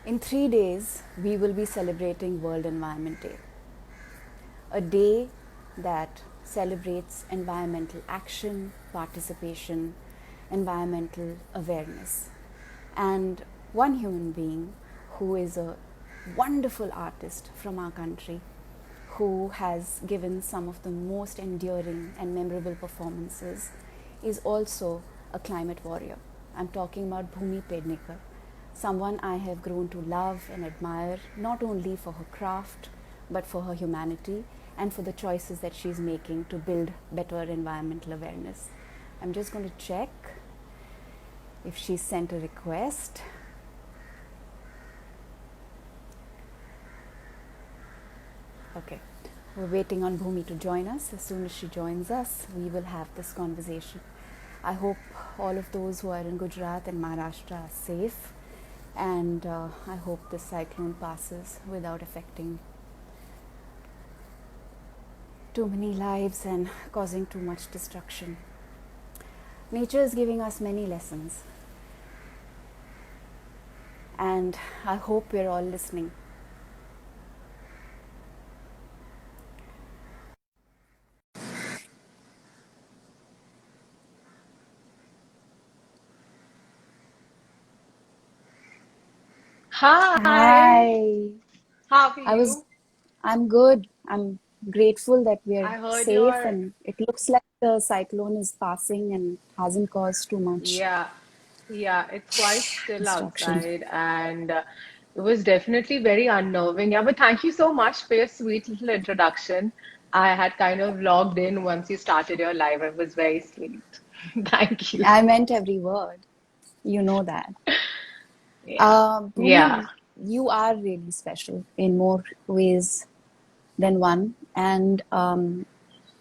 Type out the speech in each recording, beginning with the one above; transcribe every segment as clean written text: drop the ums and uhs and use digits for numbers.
In 3 days, we will be celebrating World Environment Day, a day that celebrates environmental action, participation, environmental awareness. And one human being who is a wonderful artist from our country, who has given some of the most enduring and memorable performances, is also a climate warrior. I'm talking about Bhumi Pednekar, someone I have grown to love and admire, not only for her craft, but for her humanity and for the choices that she's making to build better environmental awareness. I'm just going to check if she sent a request. Okay, we're waiting on Bhumi to join us. As soon as she joins us, we will have this conversation. I hope all of those who are in Gujarat and Maharashtra are safe, and I hope this cyclone passes without affecting too many lives and causing too much destruction. Nature is giving us many lessons, and I hope we're all listening. Hi, Hi. how are I was, you? I'm good. I'm grateful that we're I heard safe, your, and it looks like the cyclone is passing and hasn't caused too much yeah, yeah, it's quite still destruction. outside and it was definitely very unnerving. Yeah, but thank you so much for your sweet little introduction. I had kind of logged in once you started your live. It was very sweet. Thank you. I meant every word. You know that. Yeah. Yeah. Bhumi, you are really special in more ways than one. And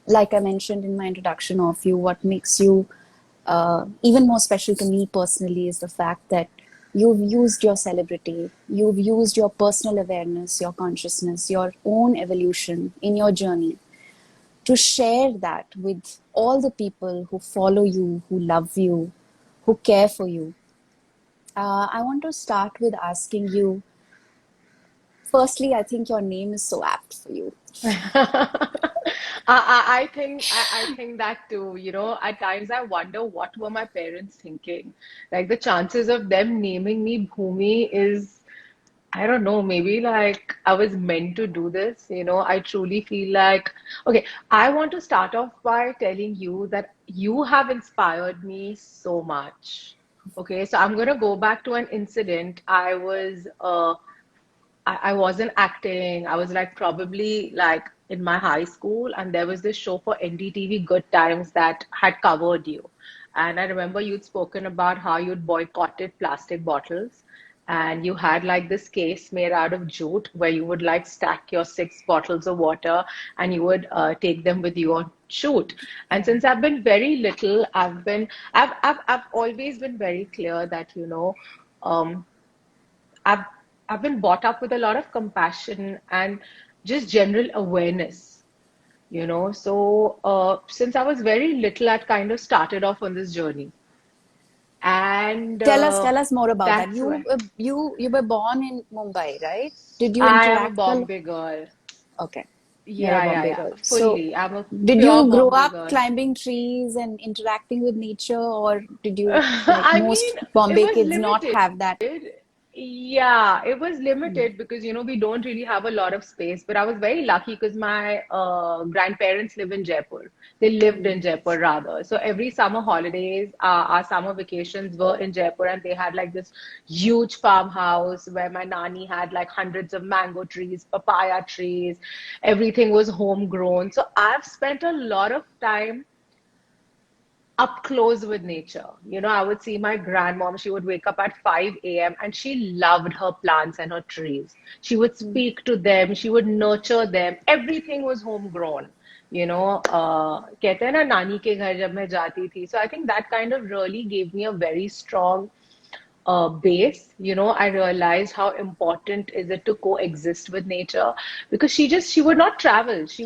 like I mentioned in my introduction of you, what makes you even more special to me personally is the fact that you've used your celebrity, you've used your personal awareness, your consciousness, your own evolution in your journey to share that with all the people who follow you, who love you, who care for you. I want to start with asking you. Firstly, I think your name is so apt for you. I think that too. At times I wonder what were my parents thinking. Like the chances of them naming me Bhumi is, I don't know, maybe like I was meant to do this. I truly feel like, okay, I want to start off by telling you that you have inspired me so much. Okay, so I'm gonna go back to an incident. I wasn't acting. I was like probably like in my high school, and there was this show for NDTV Good Times that had covered you. And I remember you'd spoken about how you'd boycotted plastic bottles, and you had like this case made out of jute where you would like stack your 6 bottles of water and you would take them with you on shoot. And Yeah. since I've been very little, I've always been very clear that, um, I've I've been brought up with a lot of compassion and just general awareness. So since I was very little, I'd kind of started off on this journey, and Tell us more about that. that's You why you were born in Mumbai, right? Did you I am a interact a lot? Bombay girl. Okay, you're a Yeah, yeah, Bombay yeah. girl. So, Fully, I'm a did pure you grow Bombay up girl. climbing trees and interacting with nature, or did you, like I most mean, it Bombay was kids, not limited. have that? Yeah, it was limited because we don't really have a lot of space. But I was very lucky because my grandparents live in Jaipur. They lived in Jaipur rather. So every summer holidays, our summer vacations were in Jaipur, and they had like this huge farmhouse where my nanny had like hundreds of mango trees, papaya trees. Everything was homegrown. So I've spent a lot of time up close with nature. I would see my grandmom, she would wake up at 5 a.m. and she loved her plants and her trees. She would speak to them, she would nurture them. Everything was homegrown. कहते हैं ना नानी के घर जब मैं जाती थी. So I think that kind of really gave me a very strong base, I realized how important is it to coexist with nature, because she would not travel. She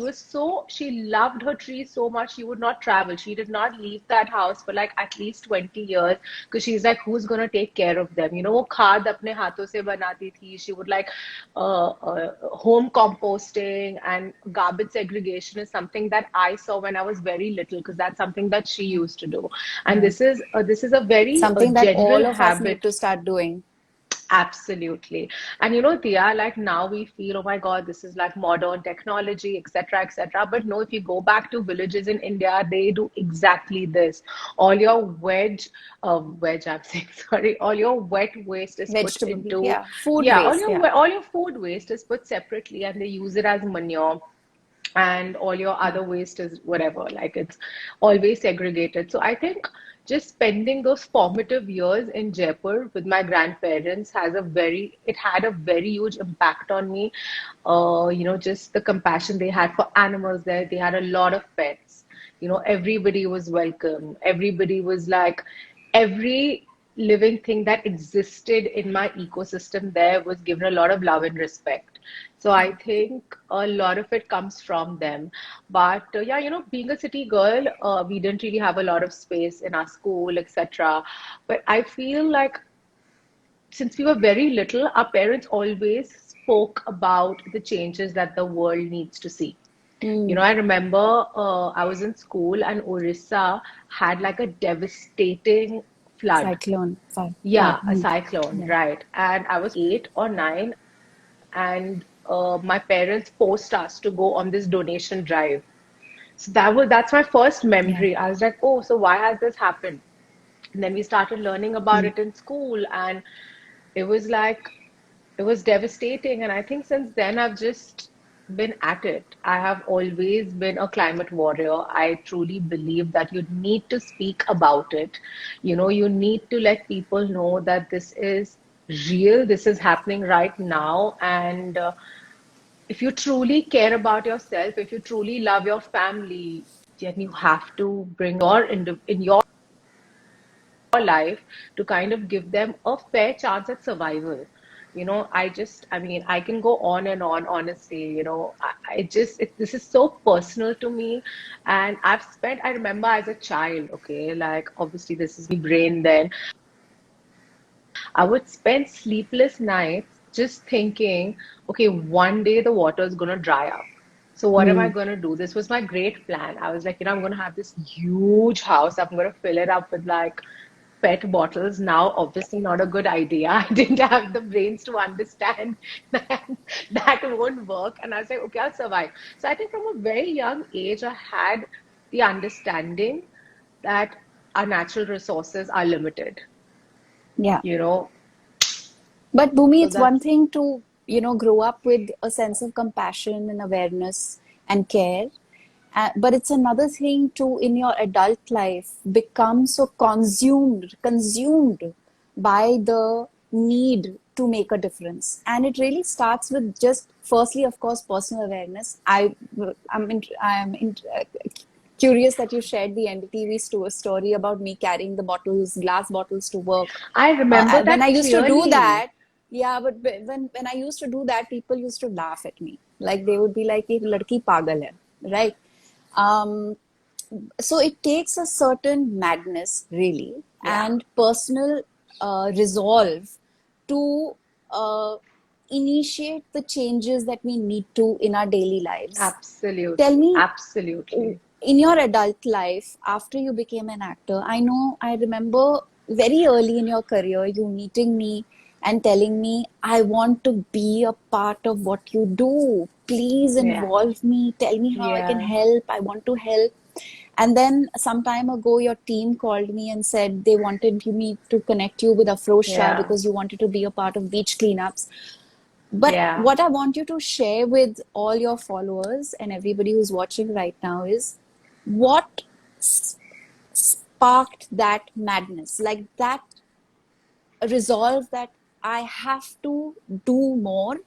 loved her trees so much, she would not travel. She did not leave that house for like at least 20 years, because she's like, who's gonna take care of them? वो खाद अपने हाथों से बनाती थी. She would like home composting and garbage segregation is something that I saw when I was very little, because that's something that she used to do. And Yeah. this is a very Something that general all of us need habit. to start doing. Absolutely. And Tia, like now we feel, oh my God, this is like modern technology, etc., etc. But no, if you go back to villages in India, they do exactly this. All your I'm saying, sorry, all your wet waste is put Vegetable, into, yeah. Food yeah, waste, yeah. all your food waste is put separately, and they use it as manure, and all your Yeah. other waste is whatever, like it's always segregated. So I think just spending those formative years in Jaipur with my grandparents it had a very huge impact on me. Just the compassion they had for animals there. They had a lot of pets. Everybody was welcome. Everybody was like, every living thing that existed in my ecosystem there was given a lot of love and respect. So I think a lot of it comes from them. But yeah, being a city girl, we didn't really have a lot of space in our school, etc. But I feel like since we were very little, our parents always spoke about the changes that the world needs to see. Mm. I remember I was in school and Orissa had like a devastating flood. Cyclone, flood. Yeah, a Mm. cyclone, Yeah. right. And I was 8 or 9, and my parents forced us to go on this donation drive. So that's my first Yeah. memory. I was like, oh, so why has this happened? And then we started learning about Mm. it in school, and it was like, it was devastating. And I think since then, I've just been at it. I have always been a climate warrior. I truly believe that you need to speak about it. You need to let people know that this is real, this is happening right now. And if you truly care about yourself, if you truly love your family, then you have to bring in your life to kind of give them a fair chance at survival. I mean, I can go on and on, honestly. This is so personal to me. And I remember as a child, okay, like obviously this is my brain then. I would spend sleepless nights just thinking, okay, one day the water is going to dry up. So what am I Mm. going to do? This was my great plan. I was like, I'm going to have this huge house. I'm going to fill it up with like pet bottles. Now, obviously not a good idea. I didn't have the brains to understand that that won't work. And I was like, okay, I'll survive. So I think from a very young age, I had the understanding that our natural resources are limited, Yeah. you know. But Bhumi, So it's one that's thing to, grow up with a sense of compassion and awareness and care. But it's another thing to, in your adult life, become so consumed by the need to make a difference. And it really starts with just, firstly, of course, personal awareness. I'm curious that you shared the NDTV story about me carrying the glass bottles to work. I remember When I that used to do clearly. that, yeah, but when I used to do that, people used to laugh at me. Like they would be like, "Ek ladki pagal hai," right? Um, so it takes a certain madness, really, Yeah, and personal resolve to initiate the changes that we need to in our daily lives. Tell absolutely, me, absolutely. in your adult life, after you became an actor, I remember very early in your career, you meeting me and telling me, I want to be a part of what you do. Please Yeah, involve me. Tell me how I can yeah, help. I want to help. And then some time ago, your team called me and said they wanted me to connect you with Afrosha yeah, because you wanted to be a part of beach cleanups. But yeah. what I want you to share with all your followers and everybody who's watching right now is what sparked that madness, like that resolve that I have to do more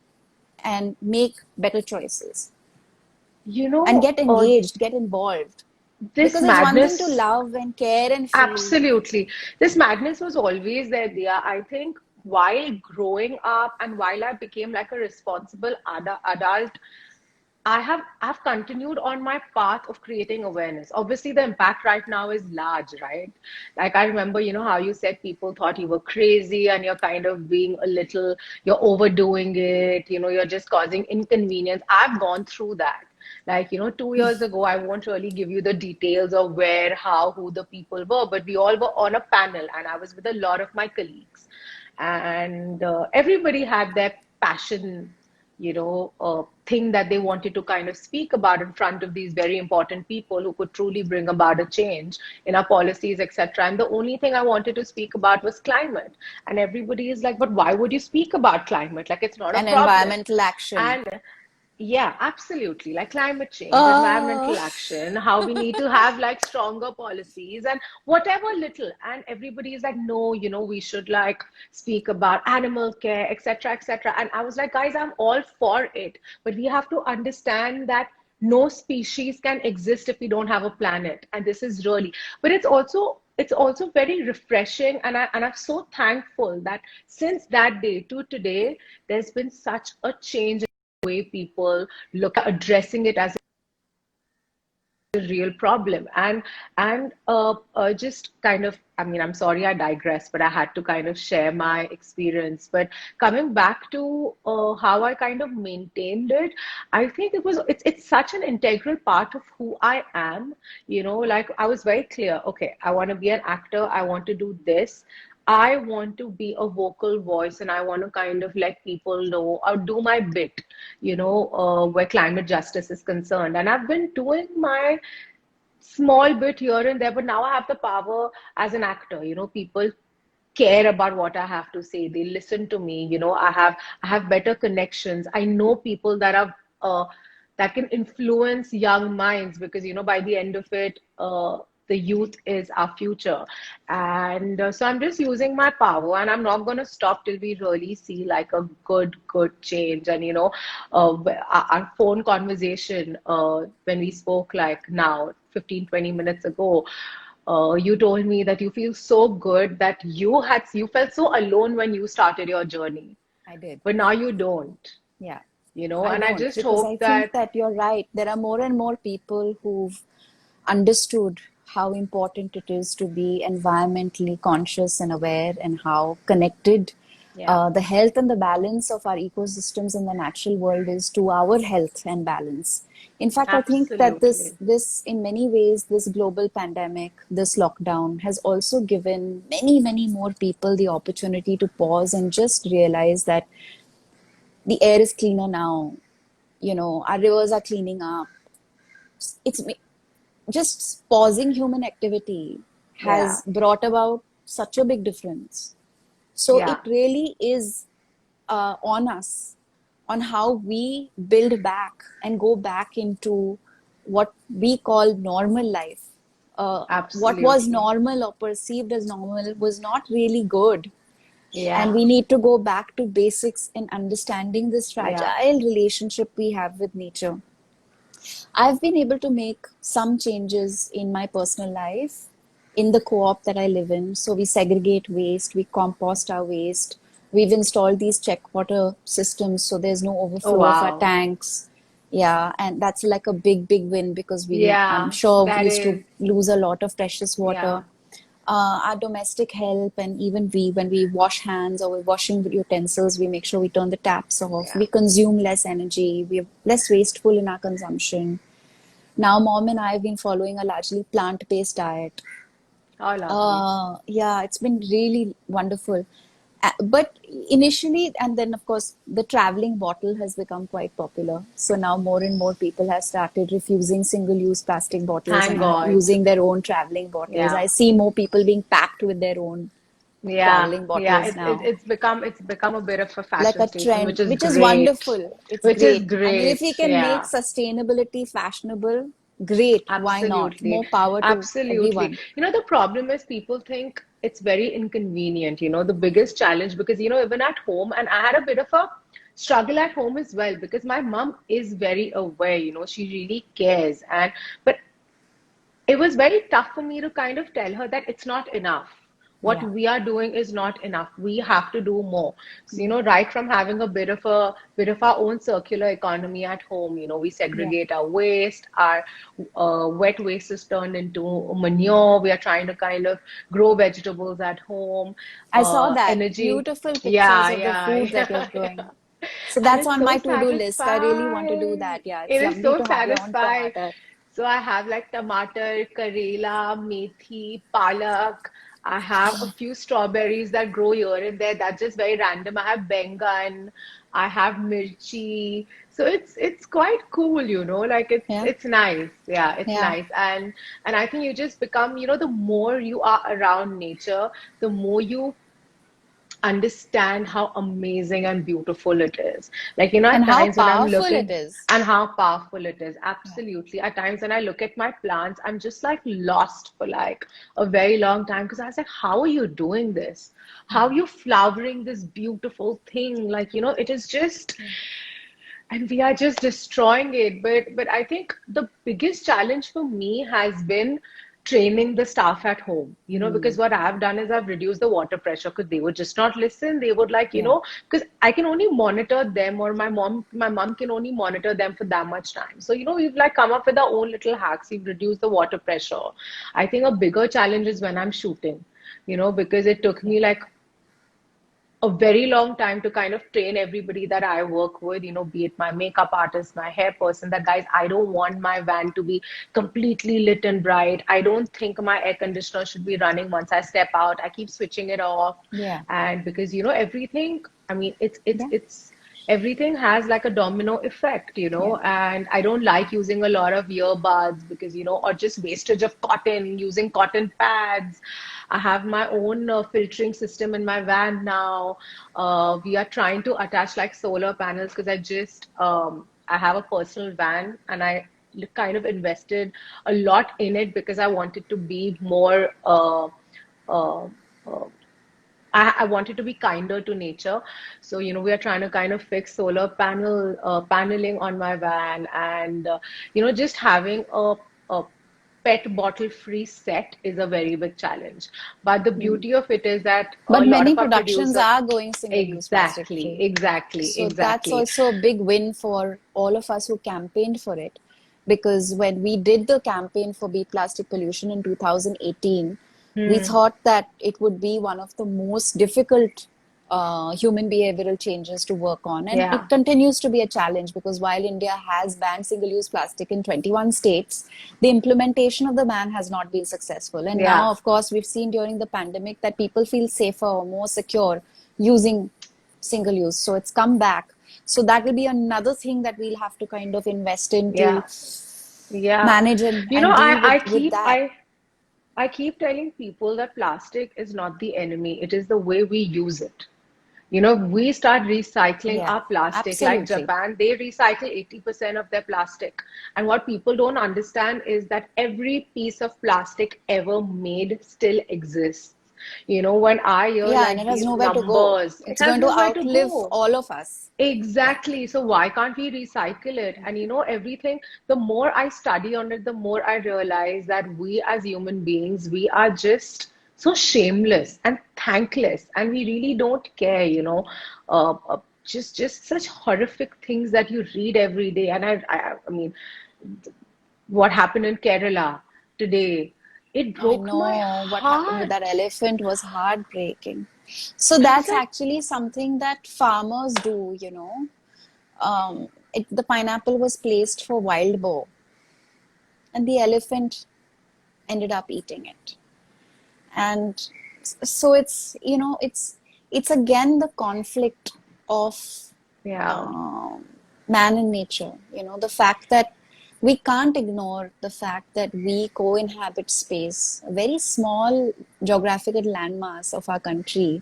and make better choices You and know, get engaged, get involved. this Because it's one thing to madness, love and care and feel. absolutely, this madness was always there, Dia. I think while growing up and while I became like a responsible adult, I've continued on my path of creating awareness. Obviously, the impact right now is large, right? Like I remember, how you said people thought you were crazy and you're kind of being a little, you're overdoing it, you're just causing inconvenience. I've gone through that. Like, 2 years ago, I won't really give you the details of where, how, who the people were, but we all were on a panel and I was with a lot of my colleagues. And everybody had their passion, thing that they wanted to kind of speak about in front of these very important people who could truly bring about a change in our policies, etc. And the only thing I wanted to speak about was climate. And everybody is like, but why would you speak about climate? Like, it's not a And problem. environmental action. And yeah, absolutely. Like climate change, Uh, environmental action, how we need to have like stronger policies and whatever little. And everybody is like, no, we should like speak about animal care, etc., etc. And I was like, guys, I'm all for it. But we have to understand that no species can exist if we don't have a planet. And this is really, but it's also very refreshing and I'm so thankful that since that day to today, there's been such a change way people look at addressing it as a real problem and just kind of, I mean, I'm sorry I digress, but I had to kind of share my experience. But coming back to how I kind of maintained it, I think it's such an integral part of who I am. Like I was very clear, okay, I want to be an actor, I want to do this, I want to be a vocal voice and I want to kind of let people know or do my bit, where climate justice is concerned. And I've been doing my small bit here and there, but now I have the power as an actor. People care about what I have to say. They listen to me. I have better connections. I know people that can influence young minds because by the end of it, the youth is our future. And so I'm just using my power, and I'm not going to stop till we really see like a good change. And our phone conversation when we spoke like now 15-20 minutes ago, you told me that you feel so good that you felt so alone when you started your journey, I did. but now you don't, Yeah, I and I don't, just because I hope think that, that you're right. There are more and more people who've understood how important it is to be environmentally conscious and aware, and how connected yeah, the health and the balance of our ecosystems in the natural world is to our health and balance. In fact, I think that this absolutely. this in many ways, this global pandemic, this lockdown has also given many, many more people the opportunity to pause and just realize that the air is cleaner now. Our rivers are cleaning up. It's just pausing human activity Yeah, has brought about such a big difference. So it yeah, really is on us, on how we build back and go back into what we call normal life. What was absolutely. normal or perceived as normal was not really good. And Yeah, we need to go back to basics in understanding this yeah. fragile relationship we have with nature. I've been able to make some changes in my personal life in the co-op that I live in. So we segregate waste, we compost our waste. We've installed these check water systems so there's no Oh, overflow of our wow. tanks. Yeah, and that's like a big, big win because I'm Yeah, sure we that used to is, lose a lot of precious water. yeah, Our domestic help, and even when we wash hands or we're washing utensils, we make sure we turn the taps off. yeah. We consume less energy. We're less wasteful in our consumption. Now, mom and I have been following a largely plant-based diet. Oh, lovely. Yeah, it's been really wonderful. But initially, and then of course, the traveling bottle has become quite popular. So now more and more people have started refusing single-use plastic bottles Thank and are God. using their own traveling bottles. Yeah. I see more people being packed with their own Yeah, traveling yeah, bottles now, it's become a bit of a like fashion a statement, trend, which is which is great. wonderful. It's Which is great. I mean, if we great. can make Yeah, sustainability fashionable, great. Why not? absolutely. More power to Absolutely. everyone. The problem is people think it's very inconvenient, the biggest challenge, because even at home, and I had a bit of a struggle at home as well, because my mom is very aware, she really cares. But it was very tough for me to kind of tell her that it's not enough. What Yeah. we are doing is not enough. We have to do more. So, Mm. right from having a bit of our own circular economy at home, we Yeah. segregate our waste, our wet waste is turned into manure. We are trying to kind of grow vegetables at home. I saw that Energy, beautiful pictures yeah, of the yeah, food that you're growing. yeah. So And that's it's on so my to-do list. I really want to do satisfying. that. Yeah, it's It is lovely so to have your own satisfying. tomato. So I have like tomato, karela, methi, palak. I have a few strawberries that grow here and there. That's just very random. I have bengan. I have mirchi. So it's quite cool, Like Yeah. it's nice. Yeah, it's Yeah. nice. And I think you just become, the more you are around nature, the more you understand how amazing and beautiful it is. Like, And at how times when I'm powerful it looking is. and how powerful it is. Yeah. Absolutely. At times when I look at my plants, I'm just like lost for like a very long time because I was like, how are you doing this? How are Yeah. you flowering this beautiful thing? Like, it is just, Yeah. and we are just destroying it. But I think the biggest challenge for me has been training the staff at home, because Mm. what I've done is I've reduced the water pressure because they would just not listen. They would like, Yeah. because I can only monitor them, or my mom can only monitor them for that much time. So, we've like come up with our own little hacks. We've reduced the water pressure. I think a bigger challenge is when I'm shooting, because it took Yeah. me like a very long time to kind of train everybody that I work with, be it my makeup artist, my hair person, that guys, I don't want my van to be completely lit and bright. I don't think my air conditioner should be running once I step out. I keep switching it off. Yeah. And because, everything, I mean, Yeah. everything has like a domino effect, Yeah. and I don't like using a lot of earbuds because, or just wastage of cotton, using cotton pads. I have my own filtering system in my van now. We are trying to attach like solar panels because I have a personal van and I kind of invested a lot in it because I wanted to be more uh, uh, I wanted to be kinder to nature. So, we are trying to kind of fix solar paneling on my van, and, just having a pet bottle free set is a very big challenge. But the Mm. beauty of it is that a But lot many of our productions producer, are going single-use plastic exactly, free. exactly, So that's exactly. also a big win for all of us who campaigned for it. Because when we did the campaign for Beat Plastic Pollution in 2018, we Hmm. thought that it would be one of the most difficult human behavioral changes to work on. And it Yeah, continues to be a challenge because while India has banned single use plastic in 21 states, the implementation of the ban has not been successful. And now, yeah. of course, we've seen during the pandemic that people feel safer or more secure using single use. So it's come back. So that will be another thing that we'll have to kind of invest in to Yeah, yeah. manage and, You know, and deal I with keep that. I keep telling people that plastic is not the enemy, it is the way we use it. We start recycling Yeah, our plastic like absolutely. Japan, they recycle 80% of their plastic. And what people don't understand is that every piece of plastic ever made still exists. When I hear Yeah, and like it has these nowhere to go. numbers, it It's has going to nowhere to outlive go. all of us. Yeah. Exactly. So why can't we recycle it? And everything, the more I study on it, the more I realize that we as human beings, we are just so shameless and thankless, and we really don't care. Just such horrific things that you read every day. And I mean, what happened in Kerala today, it I broke my know what happened with that heart. elephant was heartbreaking. So I was that's like, actually something that farmers do, the pineapple was placed for wild boar, and the elephant ended up eating it. And so it's again the conflict of yeah, um, man and nature. The fact that we can't ignore the fact that we co-inhabit space, a very small geographical landmass of our country,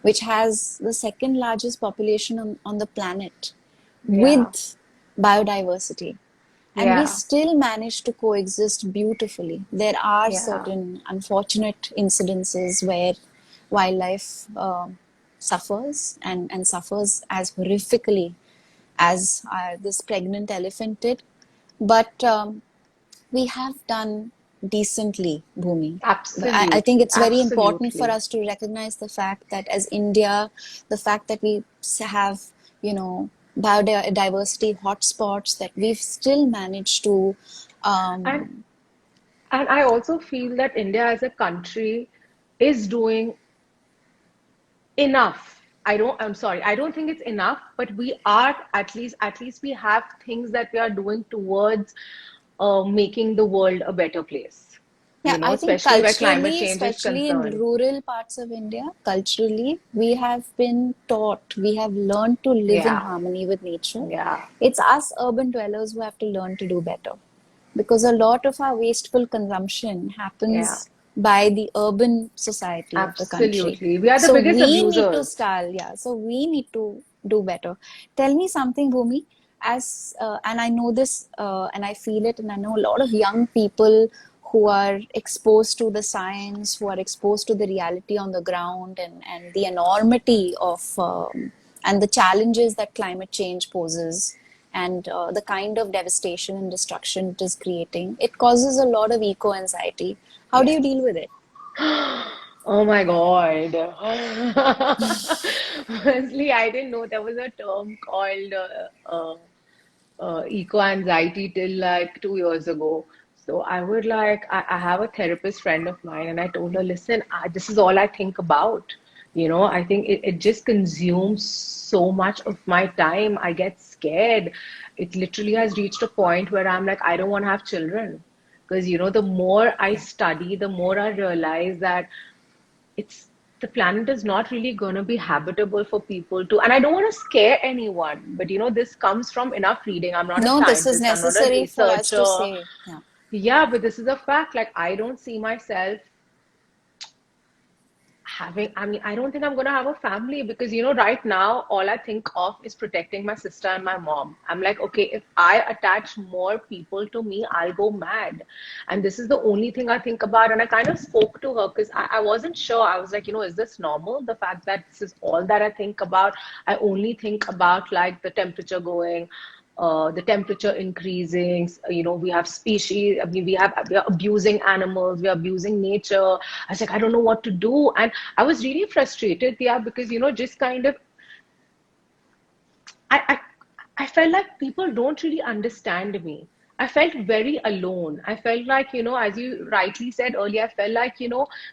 which has the second largest population on the planet, yeah, with biodiversity, and we yeah, still manage to coexist beautifully. There are yeah. certain unfortunate incidences where wildlife suffers and suffers as horrifically as this pregnant elephant did. But we have done decently, Bhumi. I think Absolutely, it's very important for absolutely. us to recognize the fact that as India, the fact that we have, you know, biodiversity hotspots, that we've still managed to, And um, and I also feel that India as a country is doing enough. I'm sorry, I don't think it's enough, but we are at least we have things that we are doing towards making the world a better place. yeah, I think Especially where climate culturally, change is especially in concerned. rural parts of India, culturally, we have been taught, we have learned to live in Yeah, harmony with nature. yeah, It's us urban dwellers who have to learn to do better, because a lot of our wasteful consumption yeah. happens by the urban society of the country. Absolutely. We are the So biggest we need to abusers. style, yeah. So we need to do better. Tell me something, Bhumi. As and I know this, and I feel it, and I know a lot of young people who are exposed to the science, who are exposed to the reality on the ground, and the enormity of and the challenges that climate change poses, and the kind of devastation and destruction it is creating. It causes a lot of eco anxiety. How do you deal Yes. with it? Oh my God. Honestly, I didn't know there was a term called eco anxiety till like 2 years ago. So I would like, I have a therapist friend of mine, and I told her, listen, this is all I think about. I think it just consumes so much of my time. I get scared. It literally has reached a point where I'm like, I don't want to have children. Because, the more I study, the more I realize that it's the planet is not really going to be habitable for people to. And I don't want to scare anyone, but this comes from enough reading. I'm not a No, this is scientist, I'm not a necessary for us to researcher. say. Yeah. Yeah, but this is a fact. Like, I don't see myself I don't think I'm going to have a family because, right now, all I think of is protecting my sister and my mom. I'm like, okay, if I attach more people to me, I'll go mad. And this is the only thing I think about. And I kind of spoke to her because I wasn't sure. I was like, is this normal? The fact that this is all that I think about. I only think about like the temperature going, the temperature increasing. We have species. I mean, we are abusing animals. We are abusing nature. I was like, I don't know what to do, and I was really frustrated, yeah, because just kind of, I, I, I felt like people don't really understand me. I felt very alone. I felt like, as you rightly said earlier, I felt like,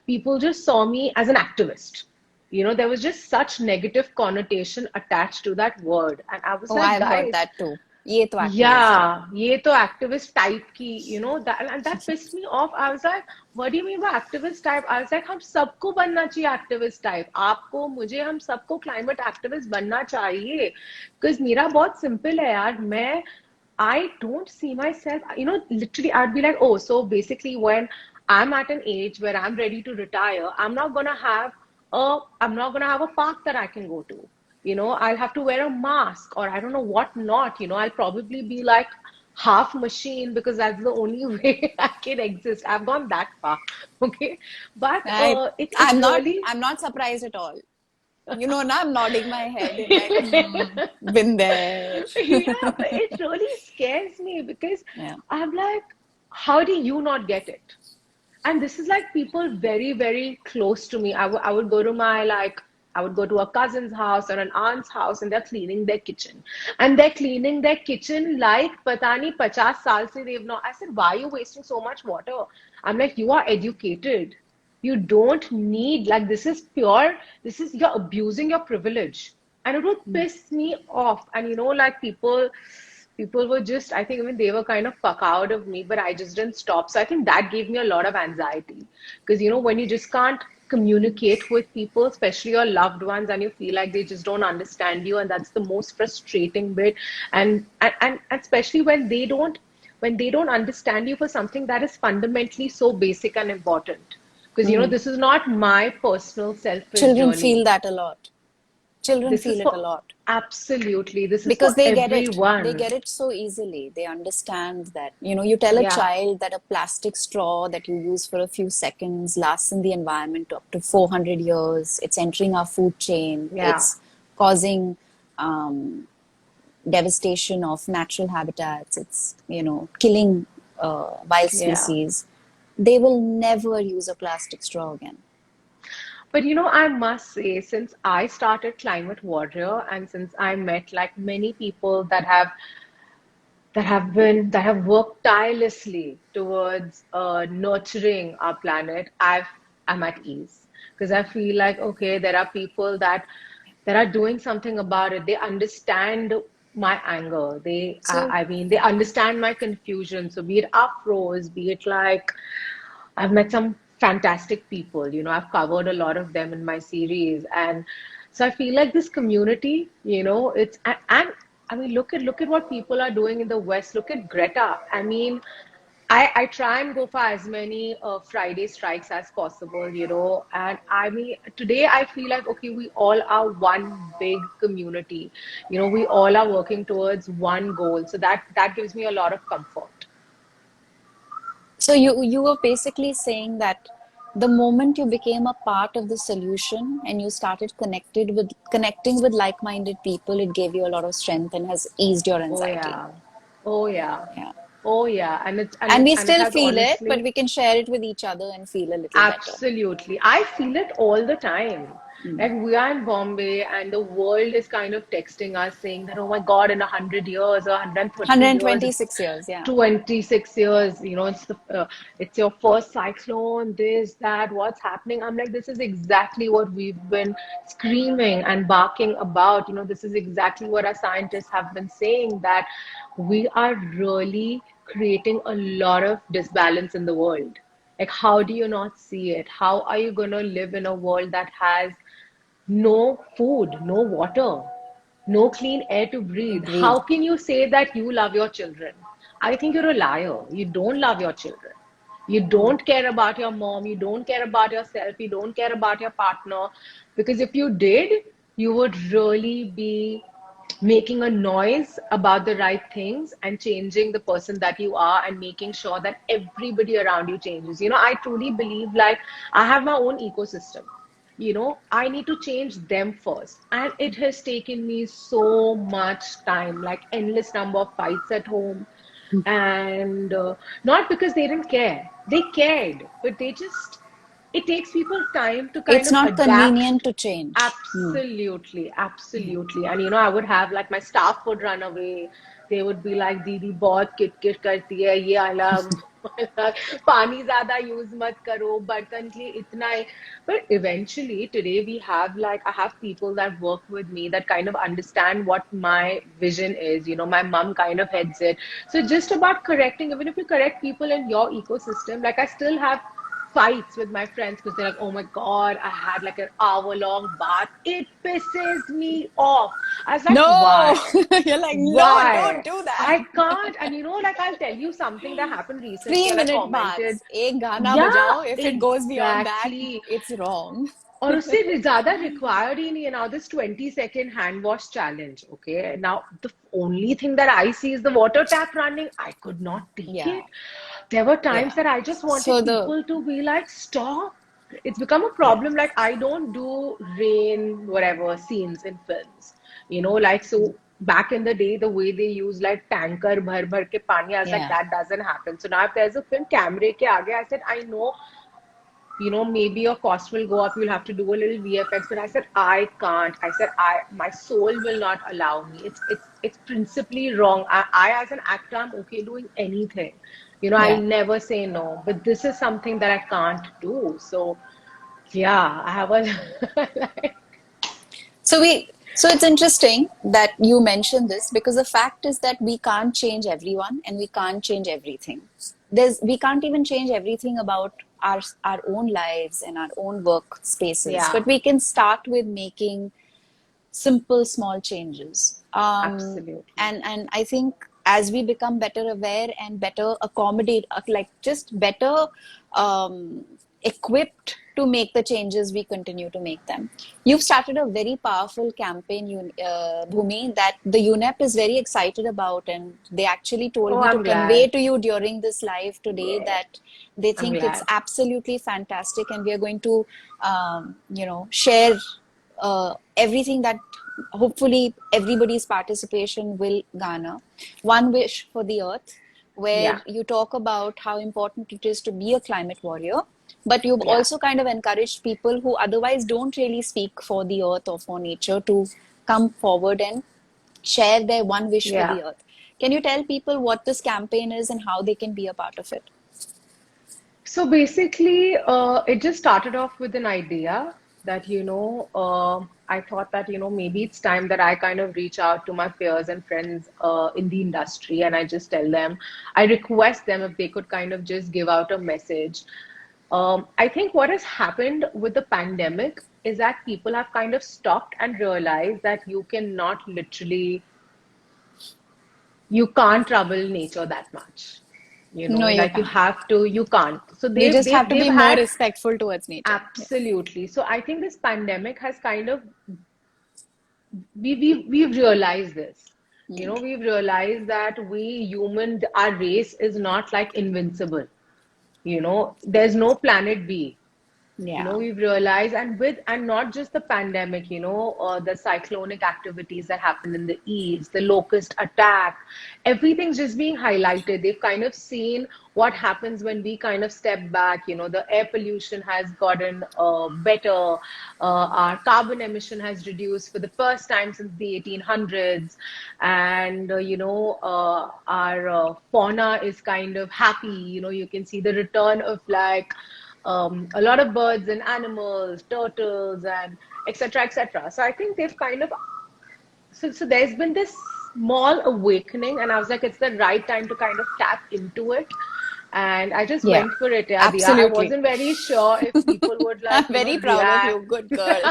people just saw me as an activist. There was just such negative connotation attached to that word. And I was Oh, like, I've heard guys, that too. ये तो activist है. yeah, ये तो activist type की, that, and that pissed me off. I was like, what do you mean by activist type? I was like, हम सबको बनना चाहिए activist type. आपको, मुझे, हम सबको climate activist बनना चाहिए. Because मेरा बहुत simple है यार. I don't see myself, literally, I'd be like, oh, so basically when I'm at an age where I'm ready to retire, I'm not gonna have a park that I can go to. I'll have to wear a mask or I don't know what not. I'll probably be like half machine because that's the only way I can exist. I've gone that far. Okay. But I, it really I'm not surprised at all. You know, now I'm nodding my head and like, been there. yeah, but it really scares me because Yeah. I'm like, how do you not get it? And this is like people very, very close to me. I would go to I would go to a cousin's house or an aunt's house and they're cleaning their kitchen. And they're cleaning their kitchen like, pata nahi, 50 saal se they've not. I said, why are you wasting so much water? I'm like, you are educated. You don't need, like, you're abusing your privilege. And it would piss me off. And, like, people were just, I think even they were kind of fuck out of me, but I just didn't stop. So I think that gave me a lot of anxiety because, when you just can't communicate with people, especially your loved ones, and you feel like they just don't understand you, and that's the most frustrating bit. And especially when they don't understand you for something that is fundamentally so basic and important. Because, Mm. this is not my personal selfish Children journey. feel that a lot. Children This feel is it a for lot absolutely, this is because for they everyone. get it so easily. They understand that, you tell a Yeah. child that a plastic straw that you use for a few seconds lasts in the environment up to 400 years. It's entering our food chain. Yeah. It's causing um, devastation of natural habitats. It's, killing wild Yeah. species. they will never use a plastic straw again. But I must say, since I started Climate Warrior and since I met like many people that have worked tirelessly towards nurturing our planet, I'm at ease because I feel like okay, there are people that are doing something about it. They understand my anger. So, I mean, they understand my confusion. So be it afros, be it like I've met some fantastic people. I've covered a lot of them in my series, and so I feel like this community, and I mean, look at what people are doing in the West. Look at Greta. I mean, I try and go for as many Friday strikes as possible, and I mean, today I feel like, okay, we all are one big community. We all are working towards one goal. So that gives me a lot of comfort. so you were basically saying that the moment you became a part of the solution and you started connecting with like-minded people, it gave you a lot of strength and has eased your Oh anxiety. yeah. Oh yeah. Yeah. Oh yeah. And it's and And it we and it still has feel it, but honestly. we can share it with each other and feel a little better. Absolutely. I feel it all the time. Like we are in Bombay and the world is kind of texting us saying that, oh my God, in 100 years or 130 years, it's 126 years, yeah. 26 years, it's your first cyclone, this, that, what's happening. I'm like, this is exactly what we've been screaming and barking about. This is exactly what our scientists have been saying, that we are really creating a lot of disbalance in the world. Like, how do you not see it? How are you going to live in a world that has no food, no water, no clean air to breathe? Breathe. How can you say that you love your children? I think you're a liar. You don't love your children. You don't care about your mom. You don't care about yourself. You don't care about your partner. Because if you did, you would really be making a noise about the right things and changing the person that you are and making sure that everybody around you changes. I truly believe like I have my own ecosystem. I need to change them first. And it has taken me so much time, like endless number of fights at home. And not because they didn't care, they cared, but it takes people time to kind It's of not adapt. convenient to change. Absolutely, absolutely. And I would have like my staff would run away. They would be like, "दीदी बहुत kit-kit करती है, ये अलग, अलग, पानी ज़्यादा use मत करो, बर्तन के लिए इतना है." But eventually, today we have like I have people that work with me that kind of understand what my vision is. My mom kind of heads it. So it's just about correcting. Even if you correct people in your ecosystem, like I still have fights with my friends because they're like, oh my God, I had like an hour-long bath. It pisses me off. I was like, No, why? you're like, no, don't Why? do that. I can't. And like I'll tell you something that happened recently and I 3 minute commented. baths. एक गाना Yeah, बजाओ. If it goes beyond that, exactly. it's wrong. और उससे ज़्यादा required ही नहीं है. Now this 20-second hand wash challenge. Okay. Now the only thing that I see is the water tap running. I could not take Yeah, it. There were times yeah. that I just So wanted people to be like, stop. It's become a yeah, problem. Like I don't do rain, whatever scenes in films. Like so back in the day, the way they use like tanker bhar bhar ke pani, I was like, yeah, that doesn't happen. So now if there's a film, camera ke aage, I said, I know maybe your cost will go up, you'll have to do a little VFX. But I said, I can't. I said, my soul will not allow me. It's principally wrong. I as an actor, I'm okay doing anything. I'll yeah. never say no. But this is something that I can't do. So yeah, I have a like, So it's interesting that you mentioned this because the fact is that we can't change everyone and we can't change everything. We can't even change everything about our own lives and our own work spaces, yeah, but we can start with making simple small changes. absolutely. And I think as we become better aware and better accommodate, like just better equipped to make the changes, we continue to make them. You've started a very powerful campaign, Bhumi, that the UNEP is very excited about, and they actually told Oh, me to I'm convey glad. to you during this live today that they I'm think it's glad. absolutely fantastic, and we are going to, share everything that hopefully everybody's participation will garner. One wish for the earth. where Yeah. you talk about how important it is to be a climate warrior, but you've Yeah. also kind of encouraged people who otherwise don't really speak for the earth or for nature to come forward and share their one wish for Yeah. the earth. Can you tell people what this campaign is and how they can be a part of it? So basically, it just started off with an idea that, I thought that, maybe it's time that I kind of reach out to my peers and friends in the industry, and I just tell them, I request them if they could kind of just give out a message. I think what has happened with the pandemic is that people have kind of stopped and realized that you can't trouble nature that much. No, you Like you can't. have to, you can't. So You they've just have they've to they've be more had respectful towards nature. Yeah. absolutely. So I think this pandemic has kind of we've realized this. We've realized that our race is not like invincible. There's no planet B. Yeah. We've realized, and not just the pandemic, the cyclonic activities that happened in the east, the locust attack, everything's just being highlighted. They've kind of seen what happens when we kind of step back. The air pollution has gotten better. Our carbon emission has reduced for the first time since the 1800s, and our fauna is kind of happy. You can see the return of like a lot of birds and animals, turtles, and etc. etc. So I think they've kind of so there's been this small awakening, and I was like, it's the right time to kind of tap into it. And I just Yeah. went for it, yeah, Dia. I Absolutely. wasn't very sure if people would I'm like, very proud of you. react. Good girl.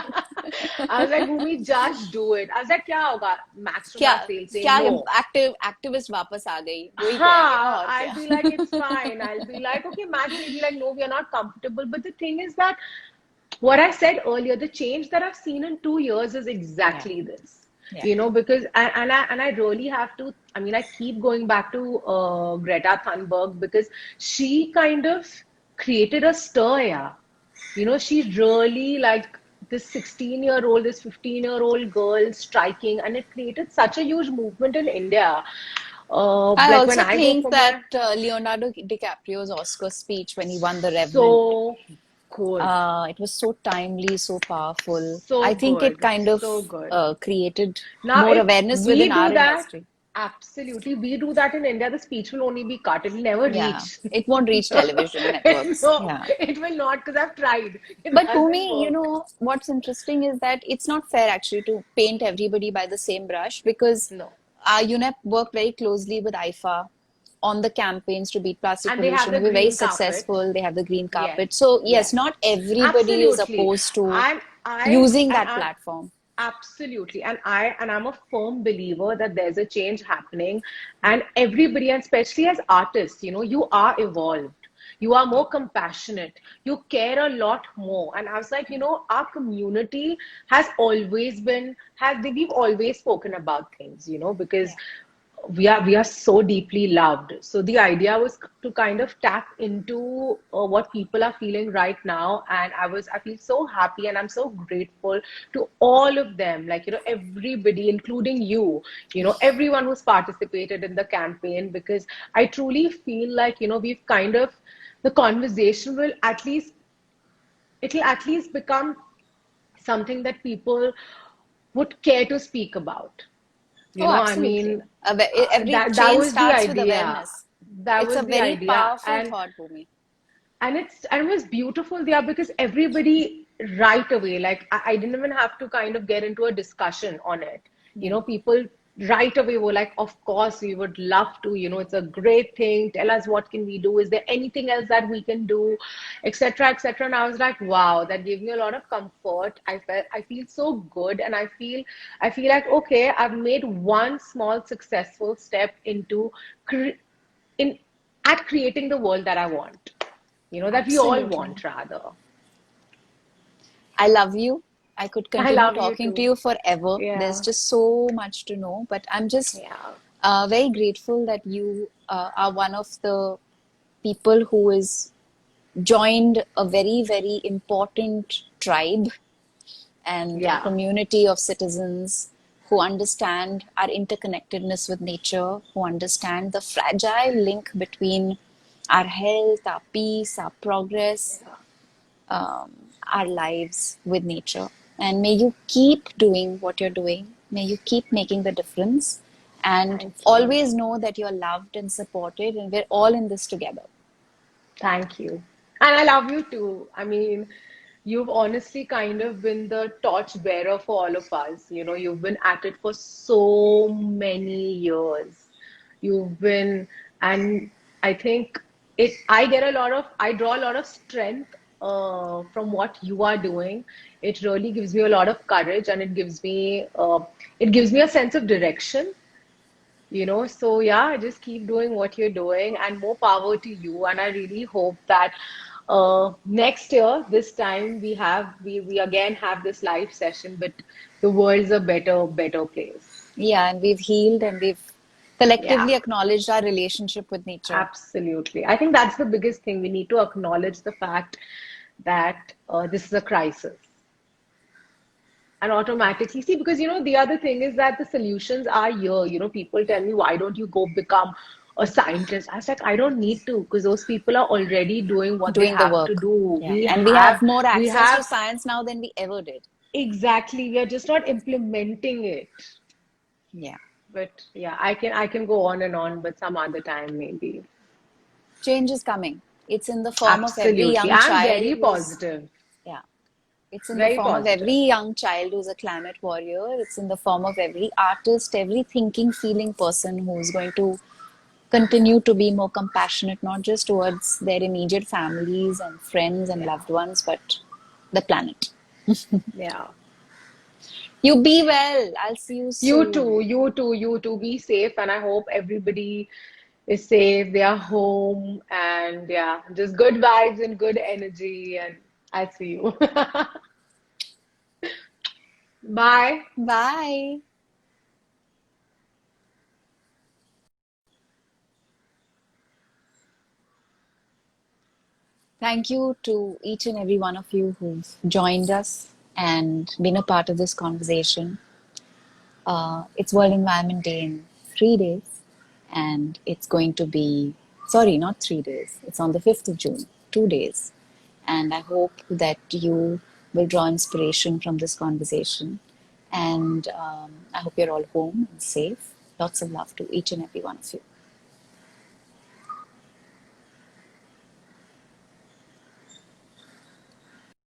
I was like, Bhumi, just do it. I was like, क्या होगा? Max to क्या max, they'll say क्या no. Activist वापस आ गई वही कहेंगे ना Ha, और I'll क्या be like, it's fine. I'll be like, okay, Max may be like, no, we are not comfortable. But the thing is that what I said earlier, the change that I've seen in 2 years is yeah exactly this. yeah Because and I really have to. I mean, I keep going back to Greta Thunberg because she kind of created a stir. Yeah, she really like this 16-year-old, this 15-year-old girl striking, and it created such a huge movement in India. I Like when also I go think for that my Leonardo DiCaprio's Oscar speech when he won The Revenant, so good, it was so timely, so powerful. so I think it good, kind of so good. created Now, more if awareness we within do our that, industry. absolutely, we do that in India, the speech will only be cut. It will never Yeah, reach. it won't reach television networks. No, Yeah. it will not because I've tried. It But doesn't Bhumi, work. what's interesting is that it's not fair actually to paint everybody by the same brush because No. UNEP worked very closely with IFA on the campaigns to beat plastic And they have pollution. the They were very green carpet. successful. They have the green Yes, carpet. So yes, yes. not everybody is Absolutely. opposed to And I using and that I platform. absolutely. And I'm a firm believer that there's a change happening and everybody, and especially as artists, you are evolved. You are more compassionate. You care a lot more. And I was like, our community has always been has we've always spoken about things, because Yeah. we are so deeply loved. So the idea was to kind of tap into what people are feeling right now, and I feel so happy and I'm so grateful to all of them, like everybody, including everyone who's participated in the campaign, because I truly feel like we've kind of the conversation it'll at least become something that people would care to speak about. Oh, I absolutely. mean, Every that change was the starts with idea. awareness. That It's a was the very idea, powerful thought, Bhumi. and it was beautiful there because everybody right away, like I didn't even have to kind of get into a discussion on it. Yeah. People right away were like, "Of course, we would love to. It's a great thing. Tell us what can we do? Is there anything else that we can do, etc., etc." And I was like, "Wow, that gave me a lot of comfort. I feel so good, and I feel like okay, I've made one small successful step into cre- in at creating the world that I want." That we all Absolutely. want, rather. I love you. I could I continue love you talking to too. you forever. There's Yeah. just so much to know, but I'm just Yeah. very grateful that you are one of the people who is joined a very, very important tribe and a Yeah. community of citizens who understand our interconnectedness with nature, who understand the fragile link between our health, our peace, our progress, um, our lives with nature. And may you keep doing what you're doing. May you keep making the difference. And Thank you. always know that you're loved and supported, and we're all in this together. Thank you. And I love you too. I mean, you've honestly kind of been the torch bearer for all of us. You know, you've been at it for so many years. You've been, and I think I draw a lot of strength from what you are doing. It really gives me a lot of courage, and it gives me a sense of direction, you know. So yeah, just keep doing what you're doing, and more power to you. And I really hope that next year, this time we again have this live session, but the world's a better place. Yeah, and we've healed and we've Yeah, collectively acknowledged our relationship with nature. absolutely. I think that's the biggest thing. We need to acknowledge the fact that this is a crisis. And automatically see, because you know the other thing is that the solutions are here. You know, people tell me, why don't you go become a scientist? I was like, I don't need to, because those people are already doing what they Doing the have to work. do. Yeah. And we have more We access to have science now than we ever did. exactly, we are just not implementing it. Yeah. But yeah, I can go on and on, but some other time maybe. Change is coming. It's in the form of every Absolutely. young I'm child very who's, positive. yeah. It's in the Very form of every positive. young child who's a climate warrior. It's in the form of every artist, every thinking, feeling person who's going to continue to be more compassionate, not just towards their immediate families and friends and Yeah. loved ones, but the planet. Yeah. You be well. I'll see you You too, soon. you too. Be safe, and I hope everybody is safe. They are home, and yeah, just good vibes and good energy. And I see you. Bye. Bye. Thank you to each and every one of you who've joined us and been a part of this conversation. It's World Environment Day in 3 days, and it's going to be, sorry, not 3 days, it's on the 5th of June, 2 days. And I hope that you will draw inspiration from this conversation. And I hope you're all home and safe. Lots of love to each and every one of you.